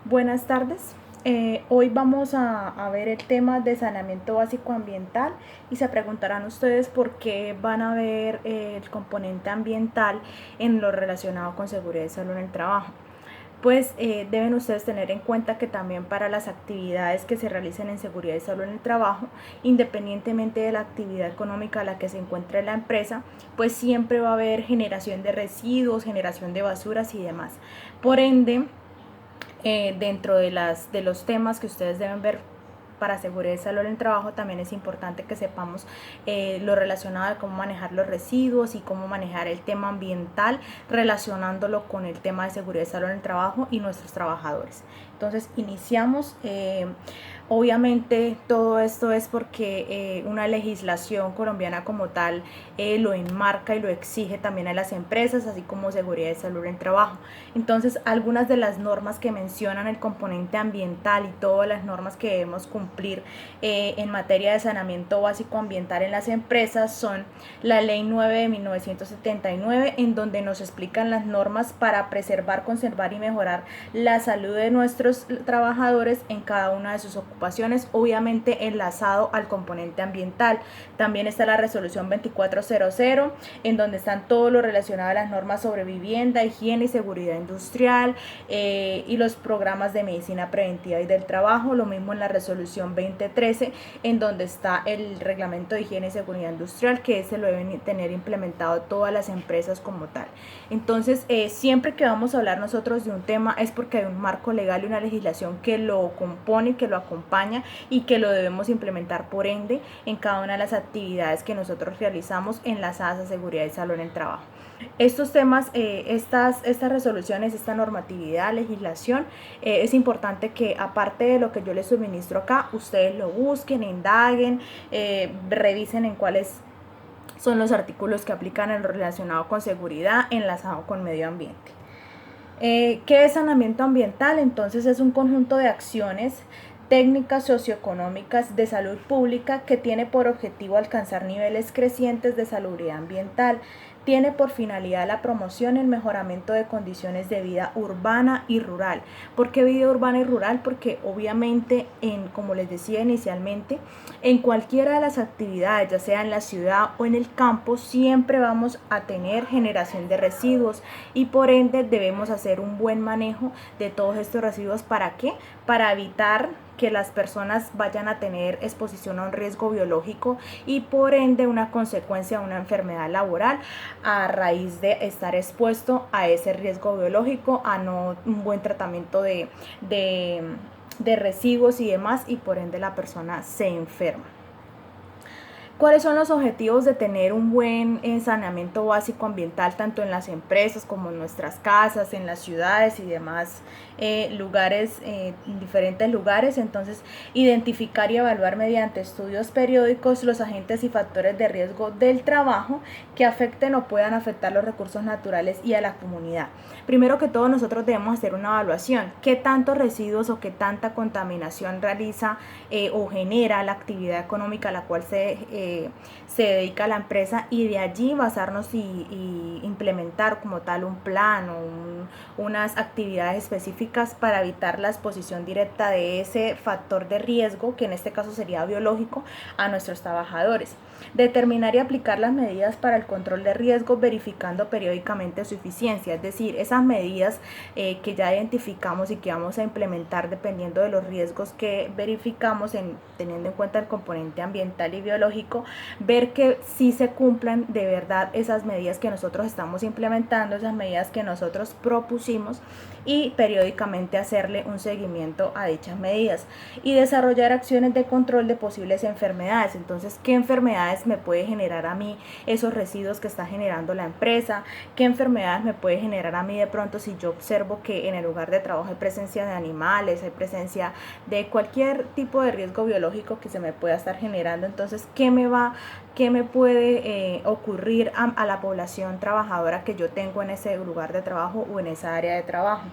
Buenas tardes. Hoy vamos a ver el tema de saneamiento básico ambiental y se preguntarán ustedes por qué van a ver el componente ambiental en lo relacionado con seguridad y salud en el trabajo. Pues deben ustedes tener en cuenta que también para las actividades que se realicen en seguridad y salud en el trabajo, independientemente de la actividad económica a la que se encuentre la empresa, pues siempre va a haber generación de residuos, generación de basuras y demás. Por ende, dentro de los temas que ustedes deben ver para seguridad y salud en el trabajo, también es importante que sepamos lo relacionado de cómo manejar los residuos y cómo manejar el tema ambiental relacionándolo con el tema de seguridad y salud en el trabajo y nuestros trabajadores. Entonces iniciamos. Obviamente todo esto es porque una legislación colombiana como tal lo enmarca y lo exige también a las empresas, así como seguridad y salud en el trabajo. Entonces, algunas de las normas que mencionan el componente ambiental y todas las normas que debemos cumplir en materia de saneamiento básico ambiental en las empresas son la Ley 9 de 1979, en donde nos explican las normas para preservar, conservar y mejorar la salud de nuestros trabajadores en cada una de sus ocupaciones, obviamente enlazado al componente ambiental. También está la resolución 2400, en donde están todo lo relacionado a las normas sobre vivienda, higiene y seguridad industrial y los programas de medicina preventiva y del trabajo. Lo mismo en la resolución 2013, en donde está el reglamento de higiene y seguridad industrial, que ese lo deben tener implementado todas las empresas como tal. Entonces, siempre que vamos a hablar nosotros de un tema es porque hay un marco legal y una legislación que lo compone, que lo acompaña y que lo debemos implementar por ende en cada una de las actividades que nosotros realizamos enlazadas a seguridad y salud en el trabajo. Estos temas, estas resoluciones, esta normatividad, legislación, es importante que aparte de lo que yo les suministro acá, ustedes lo busquen, indaguen, revisen en cuáles son los artículos que aplican en lo relacionado con seguridad, enlazado con medio ambiente. ¿Qué es saneamiento ambiental? Entonces es un conjunto de acciones técnicas socioeconómicas de salud pública que tiene por objetivo alcanzar niveles crecientes de salubridad ambiental. Tiene por finalidad la promoción y el mejoramiento de condiciones de vida urbana y rural. ¿Por qué vida urbana y rural? Porque obviamente, como les decía inicialmente, en cualquiera de las actividades, ya sea en la ciudad o en el campo, siempre vamos a tener generación de residuos y por ende debemos hacer un buen manejo de todos estos residuos. ¿Para qué? Para evitar que las personas vayan a tener exposición a un riesgo biológico y por ende una consecuencia de una enfermedad laboral a raíz de estar expuesto a ese riesgo biológico, a no un buen tratamiento de residuos y demás, y por ende la persona se enferma. ¿Cuáles son los objetivos de tener un buen saneamiento básico ambiental tanto en las empresas como en nuestras casas, en las ciudades y demás lugares, diferentes lugares? Entonces, identificar y evaluar mediante estudios periódicos los agentes y factores de riesgo del trabajo que afecten o puedan afectar los recursos naturales y a la comunidad. Primero que todo, nosotros debemos hacer una evaluación. ¿Qué tantos residuos o qué tanta contaminación realiza o genera la actividad económica a la cual se dedica a la empresa? Y de allí basarnos y implementar como tal un plan o unas actividades específicas para evitar la exposición directa de ese factor de riesgo, que en este caso sería biológico, a nuestros trabajadores. Determinar y aplicar las medidas para el control de riesgo verificando periódicamente su eficiencia, es decir, esas medidas que ya identificamos y que vamos a implementar dependiendo de los riesgos que verificamos, teniendo en cuenta el componente ambiental y biológico, ver que sí se cumplan de verdad esas medidas que nosotros estamos implementando, esas medidas que nosotros propusimos, y periódicamente hacerle un seguimiento a dichas medidas y desarrollar acciones de control de posibles enfermedades. Entonces, ¿qué enfermedades me puede generar a mí esos residuos que está generando la empresa? ¿Qué enfermedades me puede generar a mí de pronto si yo observo que en el lugar de trabajo hay presencia de animales, hay presencia de cualquier tipo de riesgo biológico que se me pueda estar generando? Entonces, ¿qué me puede ocurrir a la población trabajadora que yo tengo en ese lugar de trabajo o en esa área de trabajo?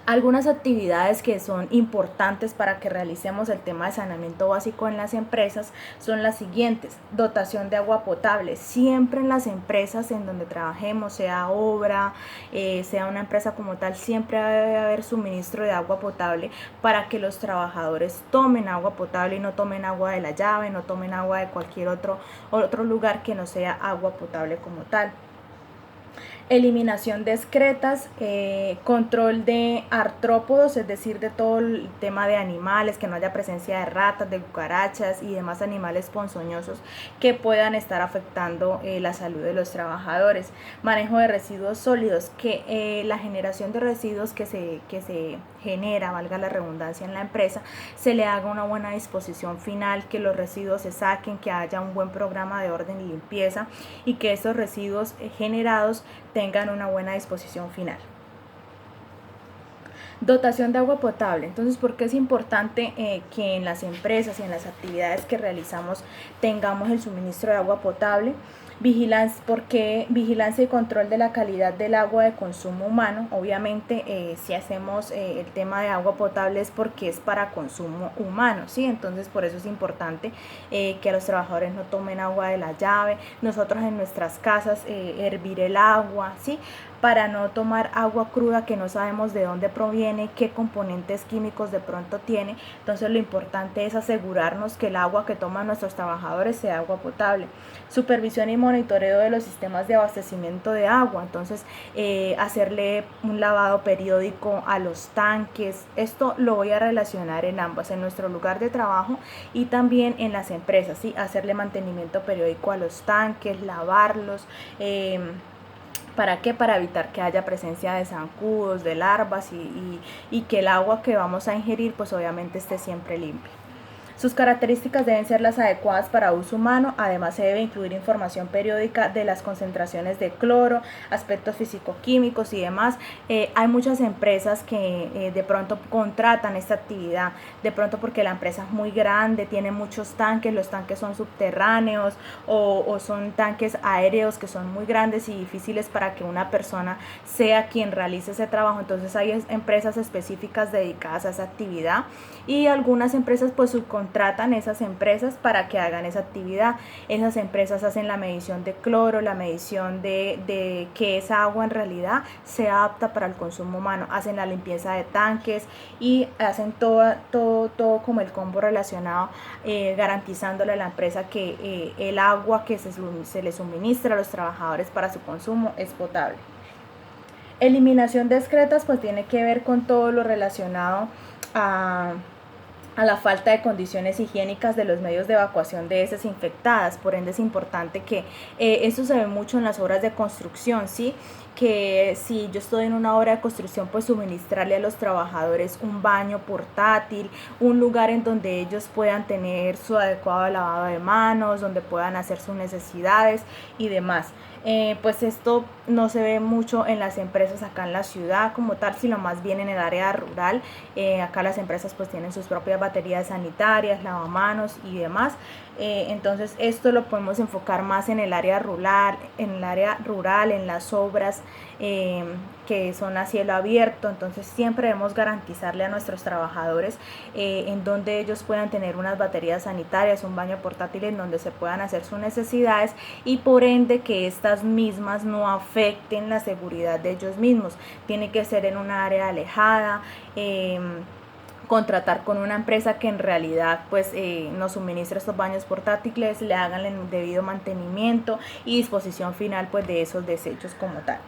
Algunas actividades que son importantes para que realicemos el tema de saneamiento básico en las empresas son las siguientes: dotación de agua potable. Siempre en las empresas en donde trabajemos, sea obra, sea una empresa como tal, siempre debe haber suministro de agua potable para que los trabajadores tomen agua potable y no tomen agua de la llave, no tomen agua de cualquier otro lugar que no sea agua potable como tal. Eliminación de excretas, control de artrópodos, es decir, de todo el tema de animales, que no haya presencia de ratas, de cucarachas y demás animales ponzoñosos que puedan estar afectando la salud de los trabajadores. Manejo de residuos sólidos, que la generación de residuos que se genera, valga la redundancia, en la empresa, se le haga una buena disposición final, que los residuos se saquen, que haya un buen programa de orden y limpieza y que estos residuos generados tengan una buena disposición final. Dotación de agua potable. Entonces, ¿por qué es importante que en las empresas y en las actividades que realizamos tengamos el suministro de agua potable? Porque vigilancia y control de la calidad del agua de consumo humano. Obviamente, si hacemos el tema de agua potable es porque es para consumo humano, ¿sí? Entonces, por eso es importante que los trabajadores no tomen agua de la llave. Nosotros en nuestras casas hervir el agua, ¿sí? Para no tomar agua cruda que no sabemos de dónde proviene, qué componentes químicos de pronto tiene. Entonces, lo importante es asegurarnos que el agua que toman nuestros trabajadores sea agua potable. Supervisión y monitoreo de los sistemas de abastecimiento de agua. Entonces, hacerle un lavado periódico a los tanques. Esto lo voy a relacionar en ambas, en nuestro lugar de trabajo y también en las empresas, ¿sí? Hacerle mantenimiento periódico a los tanques, lavarlos. ¿Para qué? Para evitar que haya presencia de zancudos, de larvas y que el agua que vamos a ingerir pues obviamente esté siempre limpia. Sus características deben ser las adecuadas para uso humano. Además, se debe incluir información periódica de las concentraciones de cloro, aspectos físico-químicos y demás. Hay muchas empresas que de pronto contratan esta actividad, de pronto porque la empresa es muy grande, tiene muchos tanques, los tanques son subterráneos o son tanques aéreos que son muy grandes y difíciles para que una persona sea quien realice ese trabajo. Entonces hay empresas específicas dedicadas a esa actividad y algunas empresas pues subcontratan esas empresas para que hagan esa actividad. Esas empresas hacen la medición de cloro, la medición de que esa agua en realidad sea apta para el consumo humano, hacen la limpieza de tanques y hacen todo como el combo relacionado, garantizándole a la empresa que el agua que se le suministra a los trabajadores para su consumo es potable. Eliminación de excretas pues tiene que ver con todo lo relacionado a la falta de condiciones higiénicas de los medios de evacuación de heces infectadas. Por ende es importante que esto se ve mucho en las obras de construcción, ¿sí? Que si yo estoy en una obra de construcción, pues suministrarle a los trabajadores un baño portátil, un lugar en donde ellos puedan tener su adecuado lavado de manos, donde puedan hacer sus necesidades y demás. Pues esto no se ve mucho en las empresas acá en la ciudad como tal, sino más bien en el área rural. Acá las empresas pues tienen sus propias baterías sanitarias, lavamanos y demás. Entonces esto lo podemos enfocar más en el área rural, en las obras que son a cielo abierto. Entonces siempre debemos garantizarle a nuestros trabajadores en donde ellos puedan tener unas baterías sanitarias, un baño portátil en donde se puedan hacer sus necesidades y por ende que estas mismas no afecten la seguridad de ellos mismos. Tiene que ser en una área alejada, contratar con una empresa que en realidad pues nos suministre estos baños portátiles, le hagan el debido mantenimiento y disposición final pues de esos desechos como tal.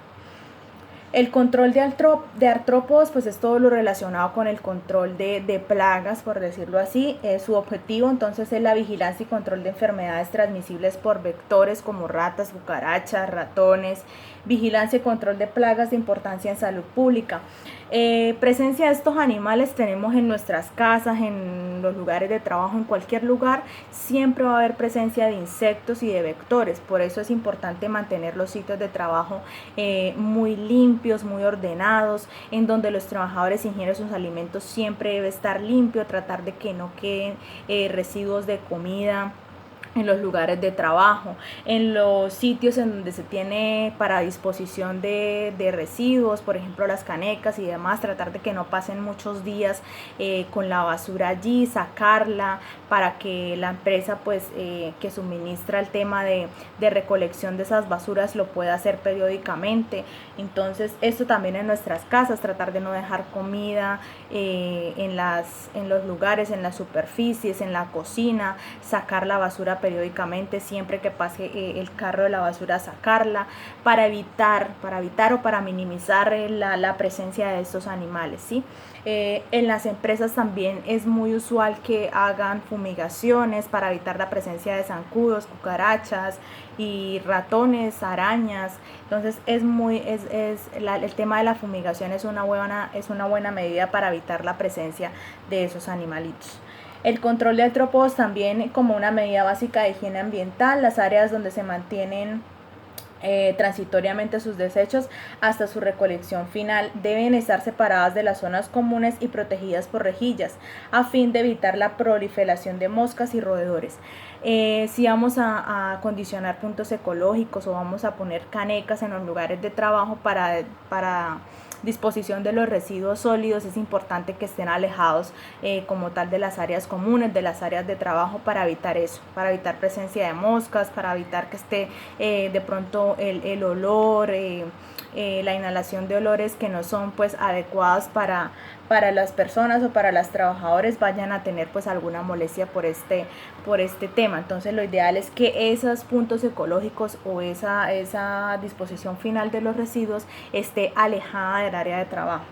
El control de artrópodos pues es todo lo relacionado con el control de plagas, por decirlo así. Su objetivo entonces es la vigilancia y control de enfermedades transmisibles por vectores como ratas, cucarachas, ratones, vigilancia y control de plagas de importancia en salud pública. Presencia de estos animales tenemos en nuestras casas, en los lugares de trabajo, en cualquier lugar, siempre va a haber presencia de insectos y de vectores. Por eso es importante mantener los sitios de trabajo muy limpios, muy ordenados, en donde los trabajadores ingieren sus alimentos siempre debe estar limpio, tratar de que no queden residuos de comida en los lugares de trabajo, en los sitios en donde se tiene para disposición de residuos, por ejemplo las canecas y demás, tratar de que no pasen muchos días con la basura allí, sacarla para que la empresa pues que suministra el tema de recolección de esas basuras lo pueda hacer periódicamente. Entonces esto también en nuestras casas, tratar de no dejar comida en los lugares, en las superficies, en la cocina, sacar la basura periódicamente, siempre que pase el carro de la basura, sacarla para evitar o para minimizar la presencia de estos animales, ¿sí? En las empresas también es muy usual que hagan fumigaciones para evitar la presencia de zancudos, cucarachas y ratones, arañas. Entonces el tema de la fumigación es una buena medida para evitar la presencia de esos animalitos. El control de artrópodos también como una medida básica de higiene ambiental, las áreas donde se mantienen transitoriamente sus desechos hasta su recolección final deben estar separadas de las zonas comunes y protegidas por rejillas a fin de evitar la proliferación de moscas y roedores. Si vamos a acondicionar puntos ecológicos o vamos a poner canecas en los lugares de trabajo para disposición de los residuos sólidos, es importante que estén alejados como tal de las áreas comunes, de las áreas de trabajo, para evitar eso, para evitar presencia de moscas, para evitar que esté de pronto el olor, la inhalación de olores que no son pues adecuados para las personas o para los trabajadores vayan a tener pues alguna molestia por este tema. Entonces lo ideal es que esos puntos ecológicos o esa disposición final de los residuos esté alejada del área de trabajo.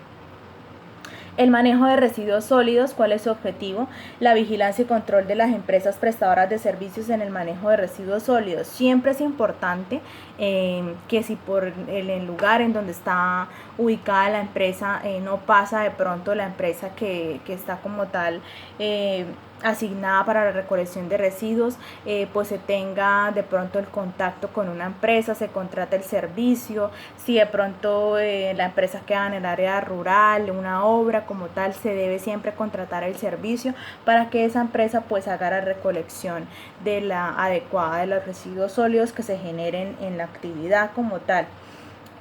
El manejo de residuos sólidos, ¿cuál es su objetivo? La vigilancia y control de las empresas prestadoras de servicios en el manejo de residuos sólidos. Siempre es importante que si por el lugar en donde está ubicada la empresa no pasa de pronto la empresa que está como tal asignada para la recolección de residuos, pues se tenga de pronto el contacto con una empresa, se contrata el servicio. Si de pronto la empresa queda en el área rural, una obra como tal, se debe siempre contratar el servicio para que esa empresa pues haga la recolección de la adecuada de los residuos sólidos que se generen en la actividad como tal.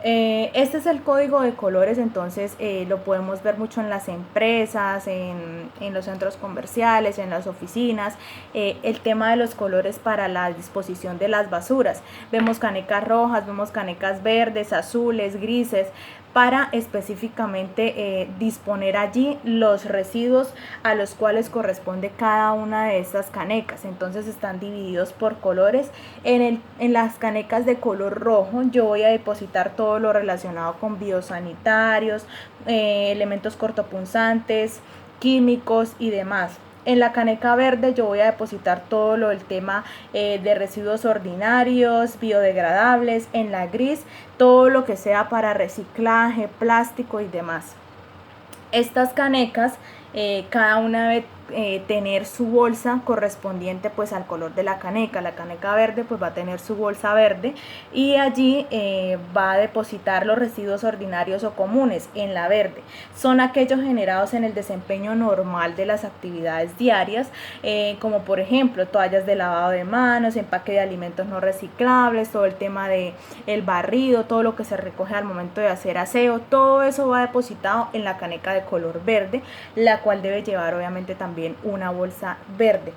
Este es el código de colores, entonces lo podemos ver mucho en las empresas, en los centros comerciales, en las oficinas, el tema de los colores para la disposición de las basuras. Vemos canecas rojas, vemos canecas verdes, azules, grises, para específicamente disponer allí los residuos a los cuales corresponde cada una de estas canecas. Entonces están divididos por colores. En las canecas de color rojo yo voy a depositar todo lo relacionado con biosanitarios, elementos cortopunzantes, químicos y demás. En la caneca verde yo voy a depositar todo lo del tema de residuos ordinarios, biodegradables. En la gris todo lo que sea para reciclaje, plástico y demás. Estas canecas cada una debe tener su bolsa correspondiente pues al color de la caneca. La caneca verde pues va a tener su bolsa verde y allí va a depositar los residuos ordinarios o comunes. En la verde son aquellos generados en el desempeño normal de las actividades diarias, como por ejemplo toallas de lavado de manos, empaque de alimentos no reciclables, todo el tema de el barrido, todo lo que se recoge al momento de hacer aseo, todo eso va depositado en la caneca de color verde, la cual debe llevar obviamente también una bolsa verde.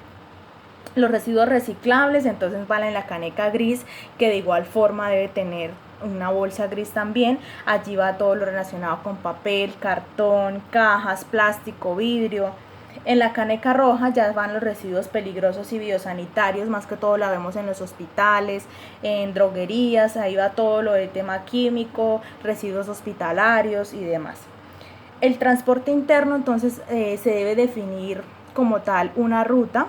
Los residuos reciclables entonces van en la caneca gris, que de igual forma debe tener una bolsa gris también. Allí va todo lo relacionado con papel, cartón, cajas, plástico, vidrio. En la caneca roja ya van los residuos peligrosos y biosanitarios, más que todo la vemos en los hospitales, en droguerías, ahí va todo lo del tema químico, residuos hospitalarios y demás. El transporte interno entonces se debe definir como tal una ruta